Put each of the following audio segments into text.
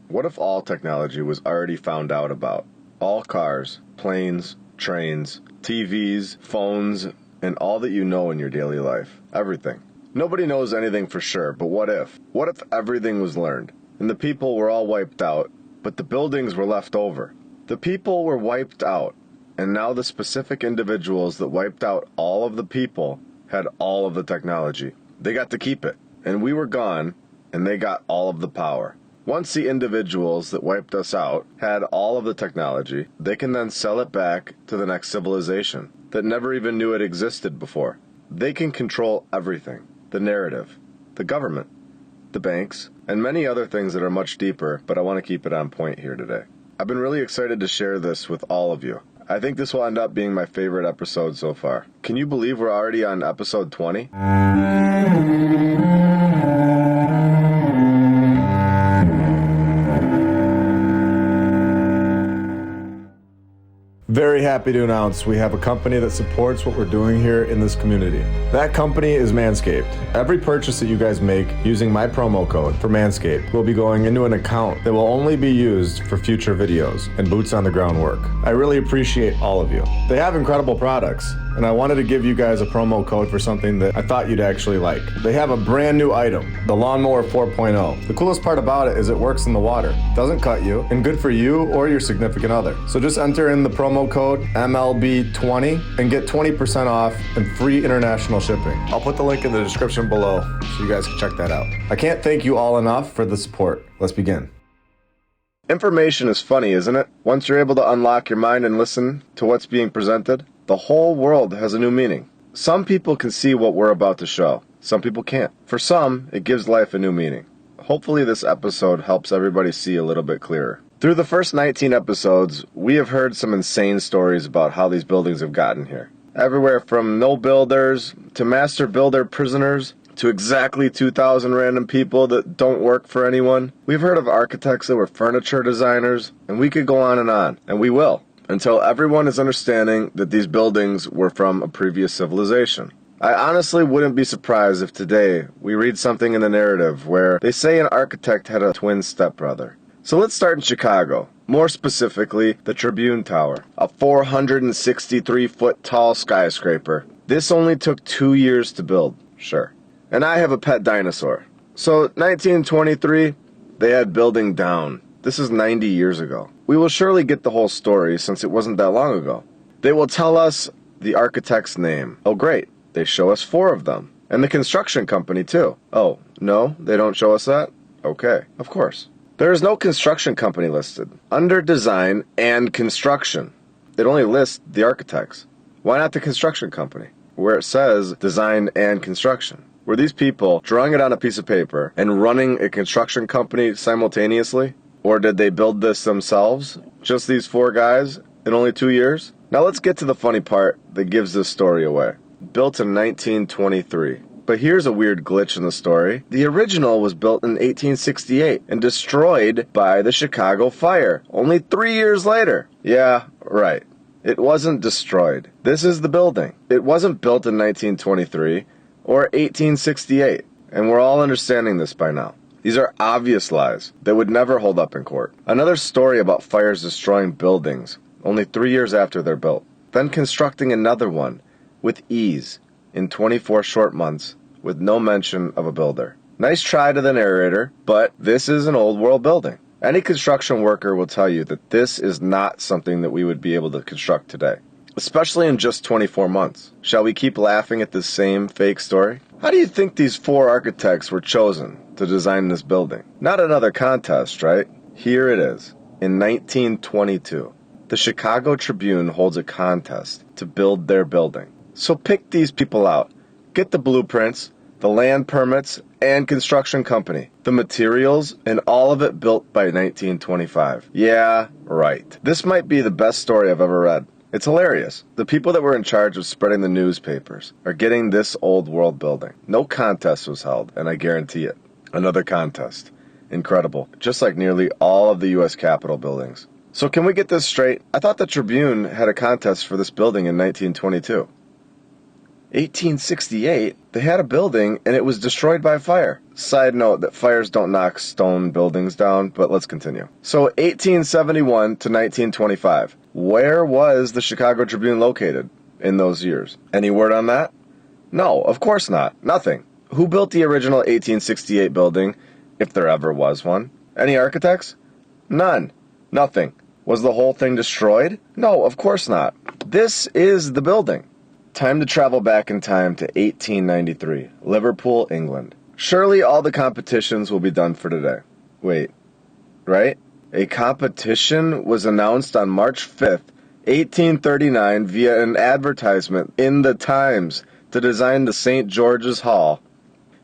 What if all technology was already found out about? All cars, planes, trains, TVs, phones, and all that you know in your daily life. Everything. Nobody knows anything for sure, but what if? What if everything was learned? And the people were all wiped out, but the buildings were left over. The people were wiped out, and now the specific individuals that wiped out all of the people had all of the technology. They got to keep it. And we were gone, and they got all of the power. Once the individuals that wiped us out had all of the technology, they can then sell it back to the next civilization that never even knew it existed before. They can control everything. The narrative, the government, the banks, and many other things that are much deeper, but I want to keep it on point here today. I've been really excited to share this with all of you. I think this will end up being my favorite episode so far. Can you believe we're already on episode 20? Very happy to announce we have a company that supports what we're doing here in this community. That company is Manscaped. Every purchase that you guys make using my promo code for Manscaped will be going into an account that will only be used for future videos and boots on the ground work. I really appreciate all of you. They have incredible products, and I wanted to give you guys a promo code for something that I thought you'd actually like. They have a brand new item, the Lawnmower 4.0. The coolest part about it is it works in the water, doesn't cut you, and good for you or your significant other. So just enter in the promo code MLB20 and get 20% off and free international shipping. I'll put the link in the description below so you guys can check that out. I can't thank you all enough for the support. Let's begin. Information is funny, isn't it? Once you're able to unlock your mind and listen to what's being presented, the whole world has a new meaning. Some people can see what we're about to show. Some people can't. For some, it gives life a new meaning. Hopefully this episode helps everybody see a little bit clearer. Through the first 19 episodes, we have heard some insane stories about how these buildings have gotten here. Everywhere from no builders to master builder prisoners to exactly 2,000 random people that don't work for anyone. We've heard of architects that were furniture designers, and we could go on, and we will, until everyone is understanding that these buildings were from a previous civilization. I honestly wouldn't be surprised if today we read something in the narrative where they say an architect had a twin stepbrother. So let's start in Chicago, more specifically the Tribune Tower, a 463-foot tall skyscraper. This only took 2 years to build, sure. And I have a pet dinosaur. So 1923, they had building down. This is 90 years ago. We will surely get the whole story since it wasn't that long ago. They will tell us the architect's name. Oh great, they show us 4 of them. And the construction company too. Oh, no, they don't show us that? Okay, of course. There is no construction company listed. Under design and construction, it only lists the architects. Why not the construction company, where it says design and construction? Were these people drawing it on a piece of paper and running a construction company simultaneously? Or did they build this themselves? Just these 4 guys in only 2 years? Now let's get to the funny part that gives this story away. Built in 1923. But here's a weird glitch in the story. The original was built in 1868 and destroyed by the Chicago fire only 3 years later. Yeah, right. It wasn't destroyed. This is the building. It wasn't built in 1923 or 1868, and we're all understanding this by now. These are obvious lies that would never hold up in court. Another story about fires destroying buildings only 3 years after they're built, then constructing another one with ease in 24 short months with no mention of a builder. Nice try to the narrator, but this is an old world building. Any construction worker will tell you that this is not something that we would be able to construct today, especially in just 24 months. Shall we keep laughing at this same fake story? How do you think these 4 architects were chosen to design this building? Not another contest, right? Here it is. In 1922, the Chicago Tribune holds a contest to build their building. So pick these people out. Get the blueprints, the land permits, and construction company, the materials, and all of it built by 1925. Yeah, right. This might be the best story I've ever read. It's hilarious. The people that were in charge of spreading the newspapers are getting this old world building. No contest was held, and I guarantee it. Another contest. Incredible. Just like nearly all of the U.S. Capitol buildings. So can we get this straight? I thought the Tribune had a contest for this building in 1922. 1868, they had a building and it was destroyed by fire. Side note that fires don't knock stone buildings down, but let's continue. So 1871 to 1925, where was the Chicago Tribune located in those years? Any word on that? No, of course not. Nothing. Who built the original 1868 building, if there ever was one? Any architects? None. Nothing. Was the whole thing destroyed? No, of course not. This is the building. Time to travel back in time to 1893, Liverpool, England. Surely all the competitions will be done for today. Wait, right? A competition was announced on March 5th, 1839 via an advertisement in the Times to design the St. George's Hall.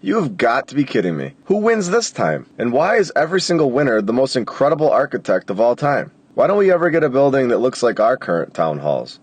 You have got to be kidding me. Who wins this time? And why is every single winner the most incredible architect of all time? Why don't we ever get a building that looks like our current town halls?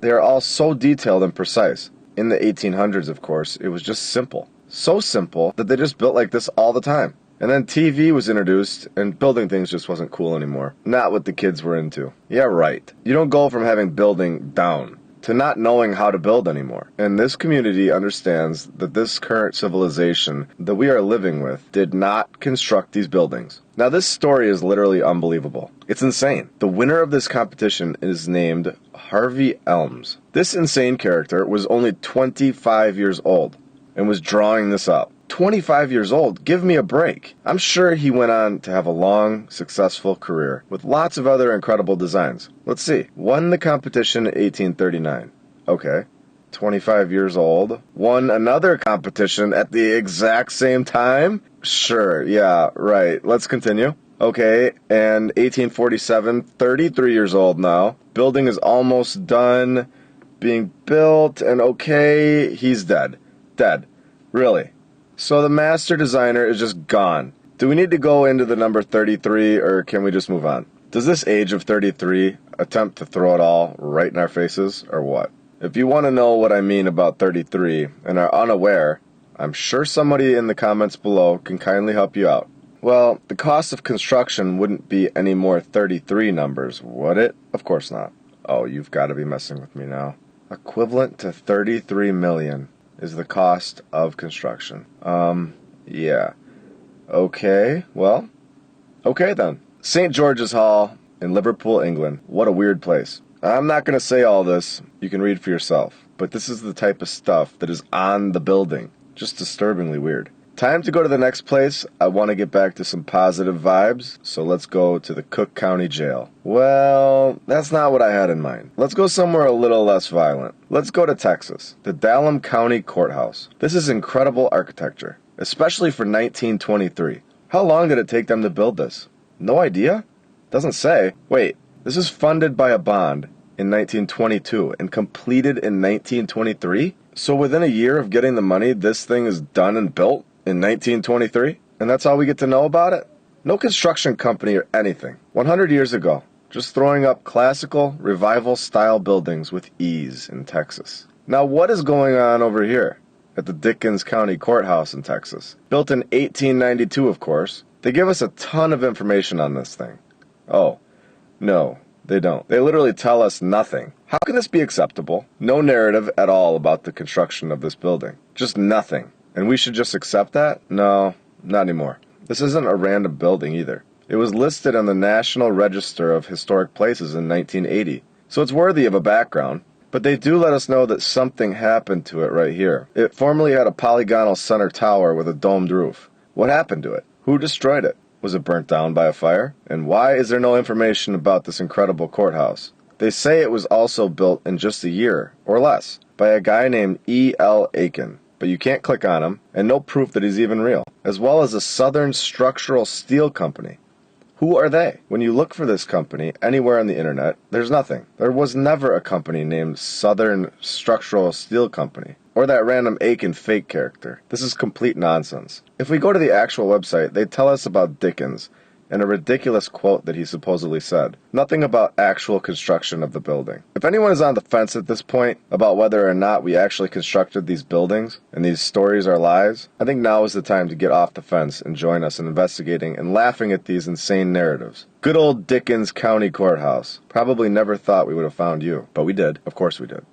They are all so detailed and precise. In the 1800s, of course, it was just simple. So simple that they just built like this all the time. And then TV was introduced, and building things just wasn't cool anymore. Not what the kids were into. Yeah, right. You don't go from having building down to not knowing how to build anymore. And this community understands that this current civilization that we are living with did not construct these buildings. Now, this story is literally unbelievable. It's insane. The winner of this competition is named Harvey Elms. This insane character was only 25 years old and was drawing this up. 25 years old? Give me a break. I'm sure he went on to have a long, successful career with lots of other incredible designs. Let's see. Won the competition in 1839. Okay. 25 years old. Won another competition at the exact same time? Sure, yeah, right. Let's continue. Okay, and 1847, 33 years old now. Building is almost done being built, and okay, he's dead. Dead. Really. So the master designer is just gone. Do we need to go into the number 33, or can we just move on? Does this age of 33 attempt to throw it all right in our faces, or what? If you want to know what I mean about 33 and are unaware, I'm sure somebody in the comments below can kindly help you out. Well, the cost of construction wouldn't be any more 33 numbers, would it? Of course not. Oh, you've got to be messing with me now. Equivalent to 33 million is the cost of construction. Yeah. Okay, well, okay then. St. George's Hall in Liverpool, England. What a weird place. I'm not going to say all this. You can read for yourself. But this is the type of stuff that is on the building. Just disturbingly weird. Time to go to the next place. I want to get back to some positive vibes, so let's go to the Cook County Jail. Well, that's not what I had in mind. Let's go somewhere a little less violent. Let's go to Texas, the Dallam County Courthouse. This is incredible architecture, especially for 1923. How long did it take them to build this? No idea? Doesn't say. Wait, this is funded by a bond in 1922 and completed in 1923? So within a year of getting the money, this thing is done and built? In 1923? And that's all we get to know about it? No construction company or anything. 100 years ago, just throwing up classical, revival-style buildings with ease in Texas. Now what is going on over here at the Dickens County Courthouse in Texas? Built in 1892, of course. They give us a ton of information on this thing. Oh, no, they don't. They literally tell us nothing. How can this be acceptable? No narrative at all about the construction of this building. Just nothing. And we should just accept that? No, not anymore. This isn't a random building either. It was listed on the National Register of Historic Places in 1980, so it's worthy of a background. But they do let us know that something happened to it right here. It formerly had a polygonal center tower with a domed roof. What happened to it? Who destroyed it? Was it burnt down by a fire? And why is there no information about this incredible courthouse? They say it was also built in just a year, or less, by a guy named E.L. Aiken. But you can't click on him, and no proof that he's even real, as well as a Southern Structural Steel Company. Who are they? When you look for this company anywhere on the internet, there's nothing. There was never a company named Southern Structural Steel Company, or that random Aiken fake character. This is complete nonsense. If we go to the actual website, they tell us about Dickens and a ridiculous quote that he supposedly said. Nothing about actual construction of the building. If anyone is on the fence at this point about whether or not we actually constructed these buildings and these stories are lies, I think now is the time to get off the fence and join us in investigating and laughing at these insane narratives. Good old Dickens County Courthouse. Probably never thought we would have found you, but we did. Of course we did.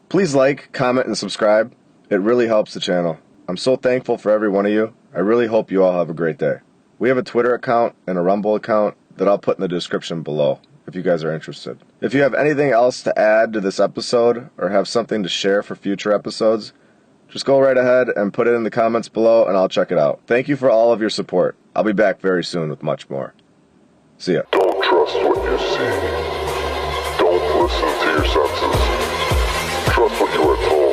Please like, comment, and subscribe. It really helps the channel. I'm so thankful for every one of you. I really hope you all have a great day. We have a Twitter account and a Rumble account that I'll put in the description below if you guys are interested. If you have anything else to add to this episode or have something to share for future episodes, just go right ahead and put it in the comments below and I'll check it out. Thank you for all of your support. I'll be back very soon with much more. See ya. Don't trust what you see. Don't listen to your senses. Trust what you are told.